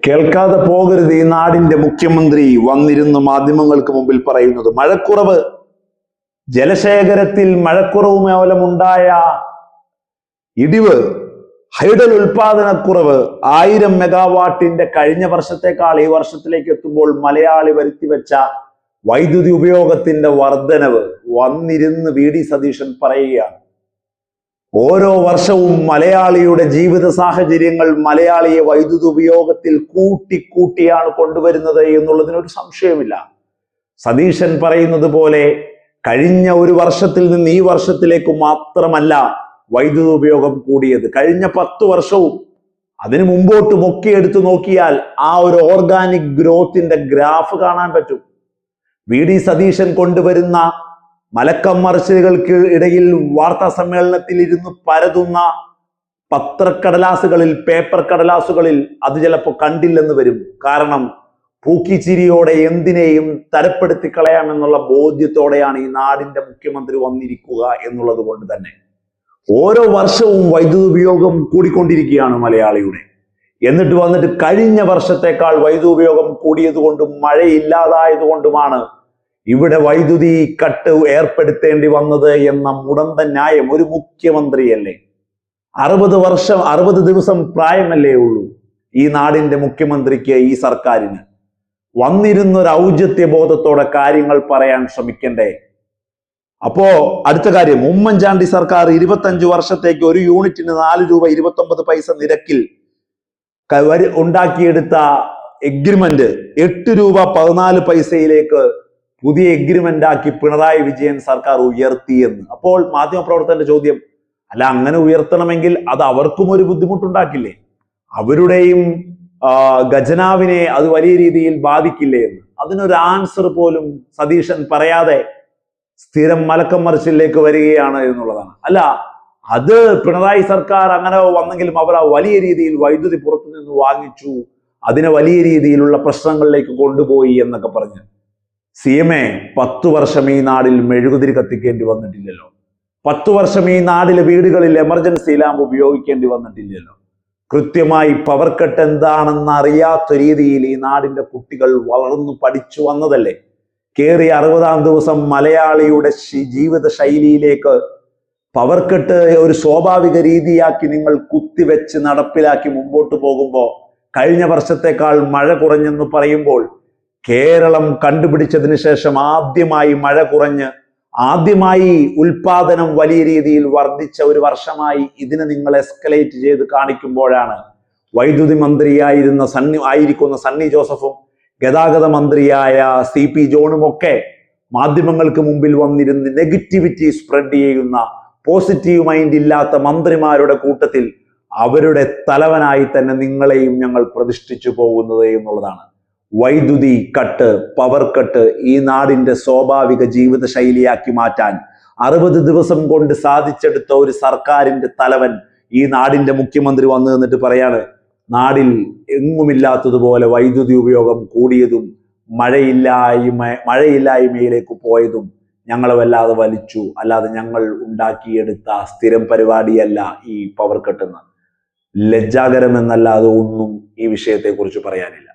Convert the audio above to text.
കേൾക്കാതെ പോകരുത്. ഈ നാടിന്റെ മുഖ്യമന്ത്രി വന്നിരുന്ന് മാധ്യമങ്ങൾക്ക് മുമ്പിൽ പറയുന്നത് മഴക്കുറവ്, ജലശേഖരത്തിൽ മഴക്കുറവ് മൂലമുണ്ടായ ഇടിവ്, ഹൈഡൽ ഉൽപാദനക്കുറവ്, 1000 മെഗാവാട്ടിന്റെ കഴിഞ്ഞ വർഷത്തെക്കാൾ ഈ വർഷത്തിലേക്ക് എത്തുമ്പോൾ മലയാളി വരുത്തിവെച്ച വൈദ്യുതി ഉപയോഗത്തിന്റെ വർധനവ് വന്നിരുന്ന് വി.ഡി. സതീശൻ പറയുകയാണ്. ഓരോ വർഷവും മലയാളിയുടെ ജീവിത സാഹചര്യങ്ങൾ മലയാളിയെ വൈദ്യുതി ഉപയോഗത്തിൽ കൂട്ടിയാണ് കൊണ്ടുവരുന്നത് എന്നുള്ളതിനൊരു സംശയമില്ല. സതീശൻ പറയുന്നത് പോലെ കഴിഞ്ഞ ഒരു വർഷത്തിൽ നിന്ന് ഈ വർഷത്തിലേക്ക് മാത്രമല്ല വൈദ്യുതി ഉപയോഗം കൂടിയത്. കഴിഞ്ഞ 10 വർഷവും അതിനു മുമ്പോട്ടും ഒക്കെ എടുത്തു നോക്കിയാൽ ആ ഒരു ഓർഗാനിക് ഗ്രോത്തിന്റെ ഗ്രാഫ് കാണാൻ പറ്റും. വി.ഡി. സതീശൻ കൊണ്ടുവരുന്ന മലക്കം മറിച്ചിലുകൾക്ക് ഇടയിൽ വാർത്താ സമ്മേളനത്തിൽ ഇരുന്ന് പരതുന്ന പത്രക്കടലാസുകളിൽ, പേപ്പർ കടലാസുകളിൽ അത് ചിലപ്പോൾ കണ്ടില്ലെന്ന് വരും. കാരണം പൂക്കിച്ചിരിയോടെ എന്തിനേയും തരപ്പെടുത്തി കളയാമെന്നുള്ള ബോധ്യത്തോടെയാണ് ഈ നാടിന്റെ മുഖ്യമന്ത്രി വന്നിരിക്കുക എന്നുള്ളത് കൊണ്ട് തന്നെ ഓരോ വർഷവും വൈദ്യുതി ഉപയോഗം കൂടിക്കൊണ്ടിരിക്കുകയാണ് മലയാളിയുടെ. എന്നിട്ട് വന്നിട്ട് കഴിഞ്ഞ വർഷത്തെക്കാൾ വൈദ്യുതി ഉപയോഗം കൂടിയത് കൊണ്ടും മഴയില്ലാതായത് കൊണ്ടുമാണ് ഇവിടെ വൈദ്യുതി കട്ട് ഏർപ്പെടുത്തേണ്ടി വന്നത് എന്ന മുടന്ത ന്യായം ഒരു മുഖ്യമന്ത്രിയല്ലേ? 60 ദിവസം പ്രായമല്ലേ ഉള്ളൂ ഈ നാടിന്റെ മുഖ്യമന്ത്രിക്ക്, ഈ സർക്കാരിന്. വന്നിരുന്നൊരു ഔചിത്യ ബോധത്തോടെ കാര്യങ്ങൾ പറയാൻ ശ്രമിക്കണ്ടേ? അപ്പോ അടുത്ത കാര്യം, ഉമ്മൻചാണ്ടി സർക്കാർ 25 വർഷത്തേക്ക് ഒരു യൂണിറ്റിന് 4 രൂപ 29 പൈസ നിരക്കിൽ ഉണ്ടാക്കിയെടുത്ത എഗ്രിമെന്റ് 8 രൂപ 14 പൈസയിലേക്ക് പുതിയ എഗ്രിമെന്റ് ആക്കി പിണറായി വിജയൻ സർക്കാർ ഉയർത്തിയെന്ന്. അപ്പോൾ മാധ്യമപ്രവർത്തകന്റെ ചോദ്യം, അല്ല അങ്ങനെ ഉയർത്തണമെങ്കിൽ അത് അവർക്കും ഒരു ബുദ്ധിമുട്ടുണ്ടാക്കില്ലേ? അവരുടെയും ഖജനാവിനെ അത് വലിയ രീതിയിൽ ബാധിക്കില്ലേ എന്ന്. അതിനൊരു ആൻസർ പോലും സതീശൻ പറയാതെ സ്ഥിരം മലക്കം മറിച്ചിലേക്ക് വരികയാണ് എന്നുള്ളതാണ്. അല്ല, അത് പിണറായി സർക്കാർ അങ്ങനെ വന്നെങ്കിലും അവർ വലിയ രീതിയിൽ വൈദ്യുതി പുറത്തു നിന്ന് വാങ്ങിച്ചു, അതിനെ വലിയ രീതിയിലുള്ള പ്രശ്നങ്ങളിലേക്ക് കൊണ്ടുപോയി എന്നൊക്കെ പറഞ്ഞ് CMA 10 വർഷം ഈ നാടിൽ മെഴുകുതിരി കത്തിക്കേണ്ടി വന്നിട്ടില്ലല്ലോ. 10 വർഷം ഈ നാടിലെ വീടുകളിൽ എമർജൻസി ലാമ്പ് ഉപയോഗിക്കേണ്ടി വന്നിട്ടില്ലല്ലോ. കൃത്യമായി പവർ കട്ട് എന്താണെന്ന് അറിയാത്ത രീതിയിൽ ഈ നാടിന്റെ കുട്ടികൾ വളർന്നു പഠിച്ചു വന്നതല്ലേ. കേറി 60-ാം ദിവസം മലയാളിയുടെ ജീവിത ശൈലിയിലേക്ക് പവർ കട്ട് ഒരു സ്വാഭാവിക രീതിയാക്കി നിങ്ങൾ കുത്തിവെച്ച് നടപ്പിലാക്കി മുമ്പോട്ട് പോകുമ്പോൾ കഴിഞ്ഞ വർഷത്തെക്കാൾ മഴ കുറഞ്ഞെന്ന് പറയുമ്പോൾ കേരളം കണ്ടുപിടിച്ചതിന് ശേഷം ആദ്യമായി മഴ കുറഞ്ഞ് ആദ്യമായി ഉൽപാദനം വലിയ രീതിയിൽ വർദ്ധിച്ച ഒരു വർഷമായി ഇതിനെ നിങ്ങൾ എസ്കലേറ്റ് ചെയ്ത് കാണിക്കുമ്പോഴാണ് വൈദ്യുതി മന്ത്രിയായിരുന്ന സണ്ണി ജോസഫും ഗതാഗത മന്ത്രിയായ CP ജോണും ഒക്കെ മാധ്യമങ്ങൾക്ക് മുമ്പിൽ വന്നിരുന്ന് നെഗറ്റിവിറ്റി സ്പ്രെഡ് ചെയ്യുന്ന, പോസിറ്റീവ് മൈൻഡ് ഇല്ലാത്ത മന്ത്രിമാരുടെ കൂട്ടത്തിൽ അവരുടെ തലവനായി തന്നെ നിങ്ങളെയും ഞങ്ങൾ പ്രതിഷ്ഠിച്ചു പോകുന്നത് എന്നുള്ളതാണ്. വൈദ്യുതി കട്ട്, പവർ കട്ട് ഈ നാടിന്റെ സ്വാഭാവിക ജീവിത ശൈലിയാക്കി മാറ്റാൻ 60 ദിവസം കൊണ്ട് സാധിച്ചെടുത്ത ഒരു സർക്കാരിന്റെ തലവൻ ഈ നാടിന്റെ മുഖ്യമന്ത്രി വന്നു നിന്നിട്ട് പറയാണ്, നാടിൽ എങ്ങുമില്ലാത്തതുപോലെ വൈദ്യുതി ഉപയോഗം കൂടിയതും മഴയില്ലായ്മയിലേക്ക് പോയതും ഞങ്ങളെ വല്ലാതെ വലിച്ചു, അല്ലാതെ ഞങ്ങൾ ഉണ്ടാക്കിയെടുത്ത സ്ഥിരം പരിപാടിയല്ല ഈ പവർ കട്ടെന്ന്. ലജ്ജാകരം എന്നല്ലാതെ ഒന്നും ഈ വിഷയത്തെക്കുറിച്ച് പറയാനില്ല.